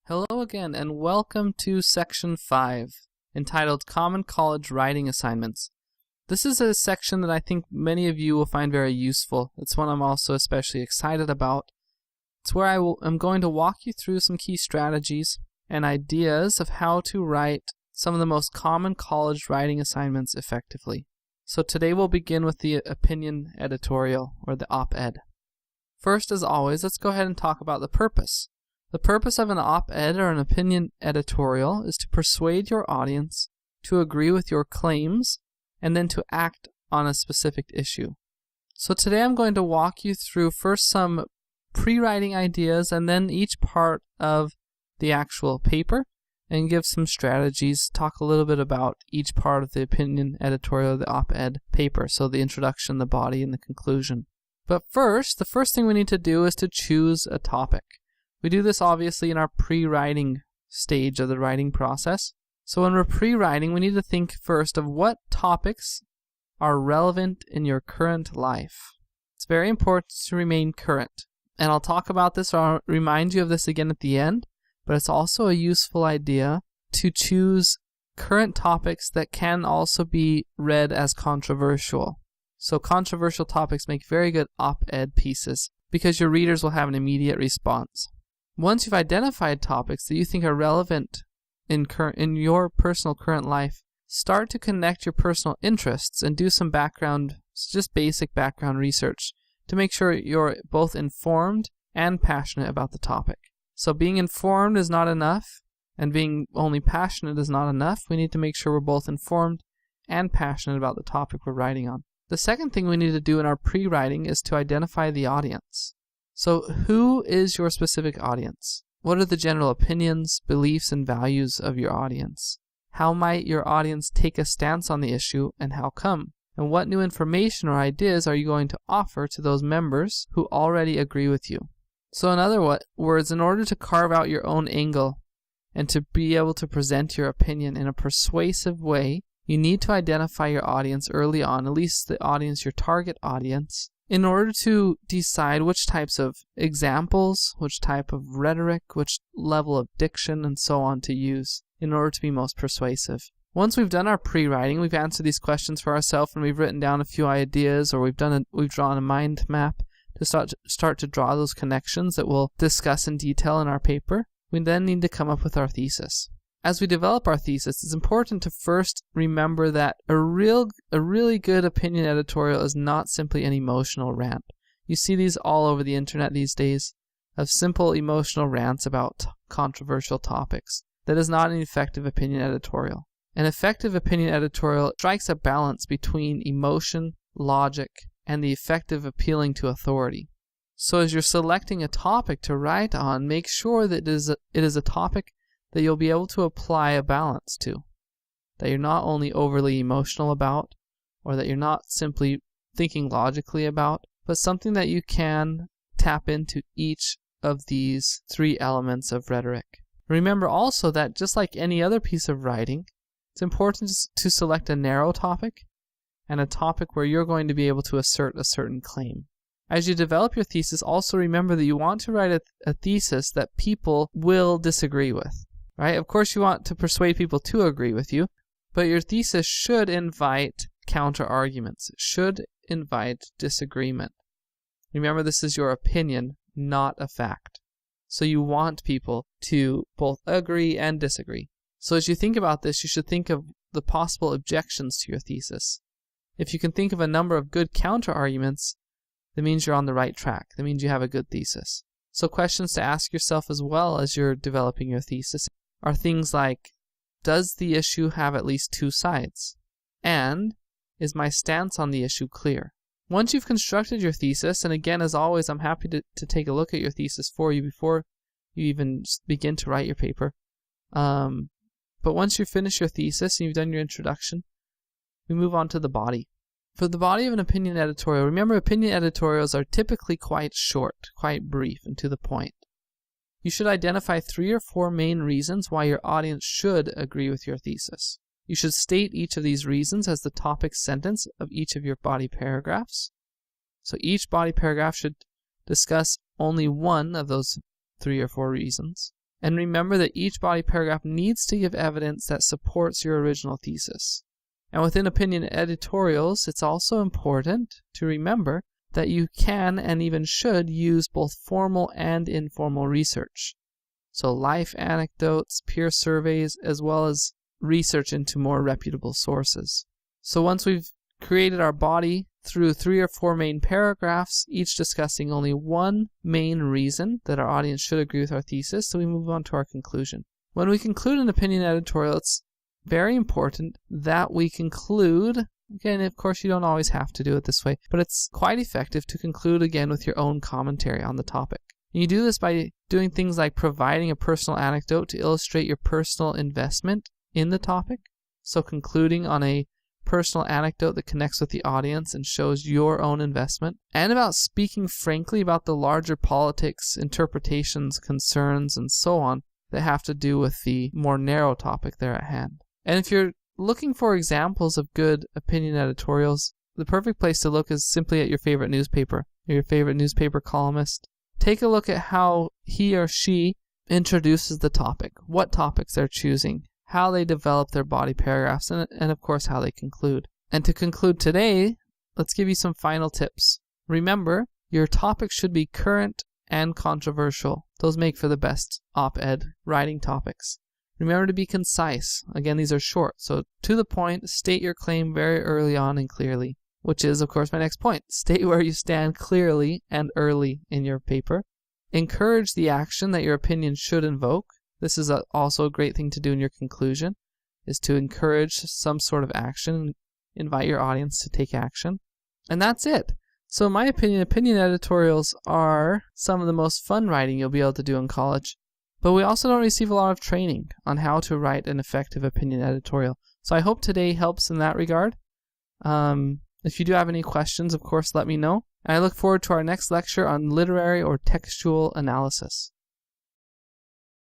Hello again, and welcome to Section 5, entitled Common College Writing Assignments. This is a section that I think many of you will find very useful. It's one I'm also especially excited about. It's where I'm going to walk you through some key strategies and ideas of how to write some of the most common college writing assignments effectively. So today we'll begin with the opinion editorial, or the op-ed. First, as always, let's go ahead and talk about the purpose. The purpose of an op-ed or an opinion editorial is to persuade your audience to agree with your claims and then to act on a specific issue. So today I'm going to walk you through first some pre-writing ideas and then each part of the actual paper and give some strategies, talk a little bit about each part of the opinion editorial, the op-ed paper, so the introduction, the body, and the conclusion. But first, the first thing we need to do is to choose a topic. We do this obviously in our pre-writing stage of the writing process. So when we're pre-writing, we need to think first of what topics are relevant in your current life. It's very important to remain current. And I'll talk about this, or I'll remind you of this again at the end, but it's also a useful idea to choose current topics that can also be read as controversial. So controversial topics make very good op-ed pieces because your readers will have an immediate response. Once you've identified topics that you think are relevant in your personal current life, start to connect your personal interests and do some background, just basic background research to make sure you're both informed and passionate about the topic. So being informed is not enough, and being only passionate is not enough. We need to make sure we're both informed and passionate about the topic we're writing on. The second thing we need to do in our pre-writing is to identify the audience. So who is your specific audience? What are the general opinions, beliefs, and values of your audience? How might your audience take a stance on the issue, and how come? And what new information or ideas are you going to offer to those members who already agree with you? So in other words, in order to carve out your own angle and to be able to present your opinion in a persuasive way, you need to identify your audience early on, at least the audience, your target audience, in order to decide which types of examples, which type of rhetoric, which level of diction, and so on to use in order to be most persuasive. Once we've done our pre-writing, we've answered these questions for ourselves, and we've written down a few ideas, or we've drawn a mind map to start to draw those connections that we'll discuss in detail in our paper. We then need to come up with our thesis. As we develop our thesis, it's important to first remember that a really good opinion editorial is not simply an emotional rant. You see these all over the internet these days, of simple emotional rants about controversial topics. That is not an effective opinion editorial. An effective opinion editorial strikes a balance between emotion, logic, and the effective appealing to authority. So as you're selecting a topic to write on, make sure that it is a topic that you'll be able to apply a balance to, that you're not only overly emotional about, or that you're not simply thinking logically about, but something that you can tap into each of these three elements of rhetoric. Remember also that just like any other piece of writing, it's important to select a narrow topic and a topic where you're going to be able to assert a certain claim. As you develop your thesis, also remember that you want to write a thesis that people will disagree with. Right? Of course, you want to persuade people to agree with you, but your thesis should invite counter-arguments. It should invite disagreement. Remember, this is your opinion, not a fact. So you want people to both agree and disagree. So as you think about this, you should think of the possible objections to your thesis. If you can think of a number of good counter-arguments, that means you're on the right track. That means you have a good thesis. So questions to ask yourself as well as you're developing your thesis are things like, does the issue have at least two sides? And is my stance on the issue clear? Once you've constructed your thesis, and again, as always, I'm happy to take a look at your thesis for you before you even begin to write your paper. But once you finish your thesis and you've done your introduction, we move on to the body. For the body of an opinion editorial, remember opinion editorials are typically quite short, quite brief, and to the point. You should identify 3 or 4 main reasons why your audience should agree with your thesis. You should state each of these reasons as the topic sentence of each of your body paragraphs. So each body paragraph should discuss only one of those 3 or 4 reasons. And remember that each body paragraph needs to give evidence that supports your original thesis. And within opinion editorials, it's also important to remember that you can and even should use both formal and informal research. So life anecdotes, peer surveys, as well as research into more reputable sources. So once we've created our body through 3 or 4 main paragraphs, each discussing only one main reason that our audience should agree with our thesis, so we move on to our conclusion. When we conclude an opinion editorial, it's very important that we conclude, again, of course you don't always have to do it this way, but it's quite effective to conclude again with your own commentary on the topic. And you do this by doing things like providing a personal anecdote to illustrate your personal investment in the topic. So concluding on a personal anecdote that connects with the audience and shows your own investment, and about speaking frankly about the larger politics, interpretations, concerns, and so on that have to do with the more narrow topic there at hand. And if you're looking for examples of good opinion editorials, the perfect place to look is simply at your favorite newspaper or your favorite newspaper columnist. Take a look at how he or she introduces the topic, what topics they're choosing, how they develop their body paragraphs, and of course how they conclude. And to conclude today, let's give you some final tips. Remember, your topic should be current and controversial. Those make for the best op-ed writing topics. Remember to be concise. Again, these are short, so to the point, state your claim very early on and clearly, which is, of course, my next point. State where you stand clearly and early in your paper. Encourage the action that your opinion should invoke. This is also a great thing to do in your conclusion, is to encourage some sort of action, invite your audience to take action. And that's it. So in my opinion, opinion editorials are some of the most fun writing you'll be able to do in college. But we also don't receive a lot of training on how to write an effective opinion editorial. So I hope today helps in that regard. If you do have any questions, of course, let me know. And I look forward to our next lecture on literary or textual analysis.